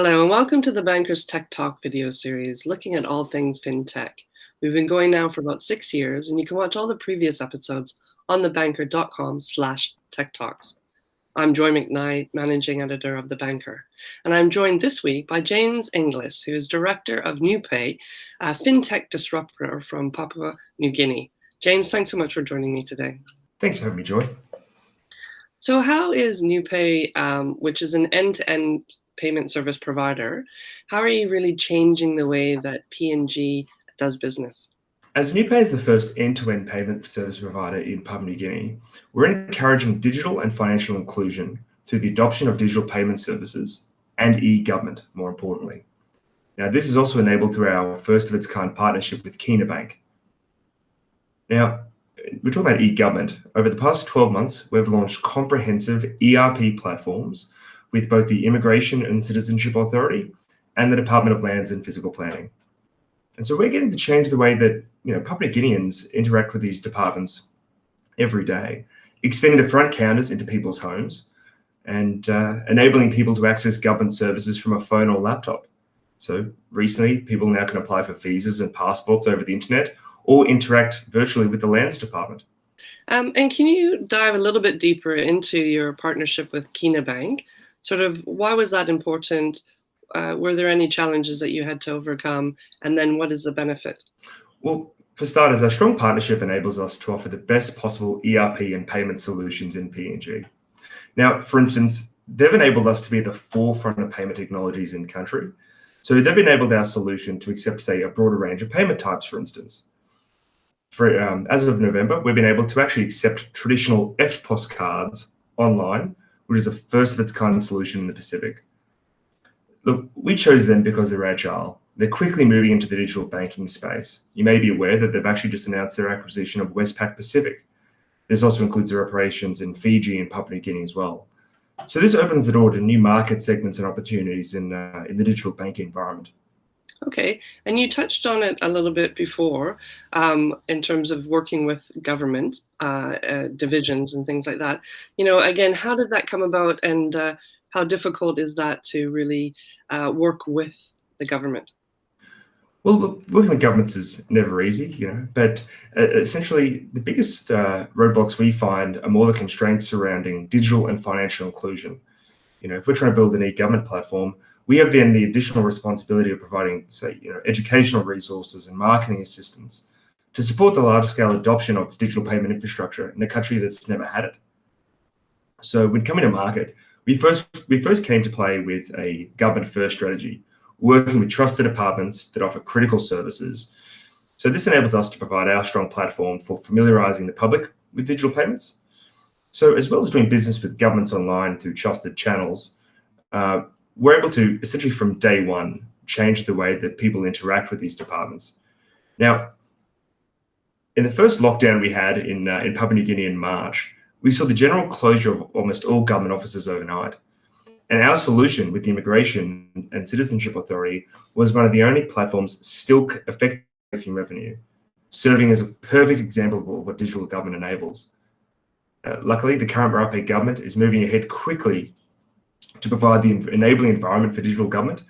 Hello and welcome to the Banker's Tech Talk video series, looking at all things fintech. We've been going now for about 6 years, and you can watch all the previous episodes on thebanker.com/tech talks. I'm Joy Macknight, Managing Editor of The Banker, and I'm joined this week by James Inglis, who is Director of NiuPay, a fintech disruptor from Papua New Guinea. James, thanks so much for joining me today. Thanks for having me, Joy. So how is NiuPay, which is an end-to-end payment service provider, how are you really changing the way that PNG does business? As NiuPay is the first end-to-end payment service provider in Papua New Guinea, we're encouraging digital and financial inclusion through the adoption of digital payment services and e-government, more importantly. Now, this is also enabled through our first-of-its-kind partnership with withkinabank. Now, we're talking about e-government. Over the past 12 months, we've launched comprehensive ERP platforms with both the Immigration and Citizenship Authority and the Department of Lands and Physical Planning. And so we're getting to change the way that Papua New Guineans interact with these departments every day, extending the front counters into people's homes and enabling people to access government services from a phone or laptop. So recently, people now can apply for visas and passports over the internet or interact virtually with the Lands Department. And can you dive a little bit deeper into your partnership with withkinabank? Sort of why was that important? Were there any challenges that you had to overcome? And then what is the benefit? Well, for starters, our strong partnership enables us to offer the best possible ERP and payment solutions in PNG. Now, for instance, they've enabled us to be at the forefront of payment technologies in country. So they've enabled our solution to accept, say, a broader range of payment types, for instance. As of November, we've been able to actually accept traditional EFTPOS cards online, which is a first-of-its-kind solution in the Pacific. Look, we chose them because they're agile. They're quickly moving into the digital banking space. You may be aware that they've actually just announced their acquisition of Westpac Pacific. This also includes their operations in Fiji and Papua New Guinea as well. So this opens the door to new market segments and opportunities in the digital banking environment. Okay, and you touched on it a little bit before in terms of working with government divisions and things like that. Again, how did that come about, and how difficult is that to really work with the government? Well, look, working with governments is never easy, but essentially the biggest roadblocks we find are more the constraints surrounding digital and financial inclusion. If we're trying to build an e-government platform, we have then the additional responsibility of providing, say, educational resources and marketing assistance to support the large-scale adoption of digital payment infrastructure in a country that's never had it. So when coming to market, we first came to play with a government-first strategy, working with trusted departments that offer critical services. So this enables us to provide our strong platform for familiarizing the public with digital payments. So as well as doing business with governments online through trusted channels, we're able to essentially from day one change the way that people interact with these departments. Now, in the first lockdown we had in Papua New Guinea in March, we saw the general closure of almost all government offices overnight. And our solution with the Immigration and Citizenship Authority was one of the only platforms still effectively collecting revenue, serving as a perfect example of what digital government enables. Luckily, the current NiuPay government is moving ahead quickly to provide the enabling environment for digital government.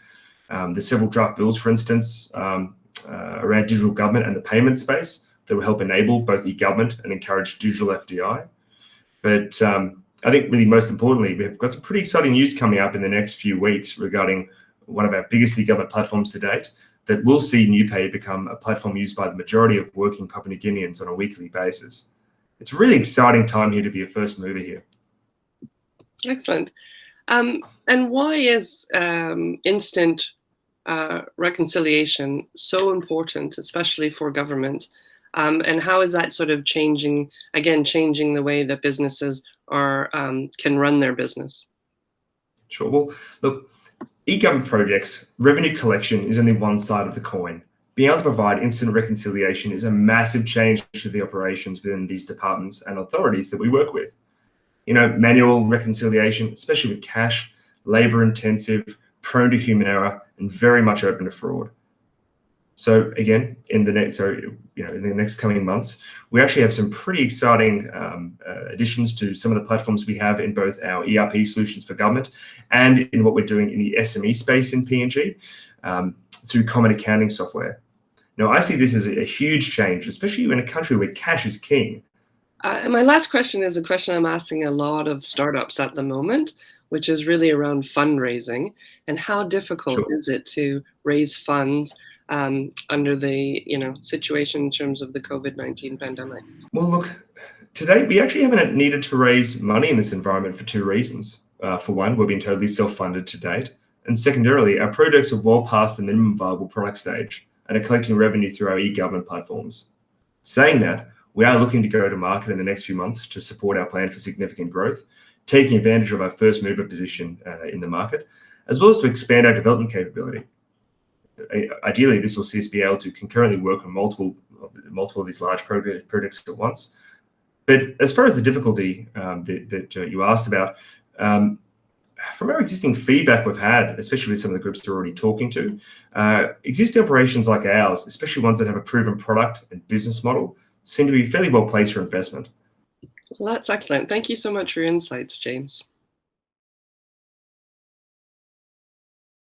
There's several draft bills, for instance, around digital government and the payment space that will help enable both e-government and encourage digital FDI. But I think really most importantly, we've got some pretty exciting news coming up in the next few weeks regarding one of our biggest e-government platforms to date that will see NiuPay become a platform used by the majority of working Papua New Guineans on a weekly basis. It's a really exciting time here to be a first mover here. Excellent. And why is instant reconciliation so important, especially for government? And how is that sort of changing the way that businesses can run their business? Sure. Well, look, e-government projects, revenue collection is only one side of the coin. Being able to provide instant reconciliation is a massive change to the operations within these departments and authorities that we work with. Manual reconciliation, especially with cash, labor intensive, prone to human error, and very much open to fraud. So again, in the next coming months, we actually have some pretty exciting additions to some of the platforms we have in both our ERP solutions for government and in what we're doing in the SME space in PNG through common accounting software. Now, I see this as a huge change, especially in a country where cash is king. And my last question is a question I'm asking a lot of startups at the moment, which is really around fundraising and how difficult Sure. is it to raise funds under the situation in terms of the COVID-19 pandemic? Well, look, today we actually haven't needed to raise money in this environment for two reasons. For one, we've been totally self-funded to date. And secondarily, our projects are well past the minimum viable product stage and are collecting revenue through our e-government platforms. Saying that, we are looking to go to market in the next few months to support our plan for significant growth, taking advantage of our first mover position in the market, as well as to expand our development capability. Ideally, this will see us be able to concurrently work on multiple of these large projects at once. But as far as the difficulty that you asked about, from our existing feedback we've had, especially with some of the groups we're already talking to, existing operations like ours, especially ones that have a proven product and business model, seem to be fairly well placed for investment. Well, that's excellent. Thank you so much for your insights, James.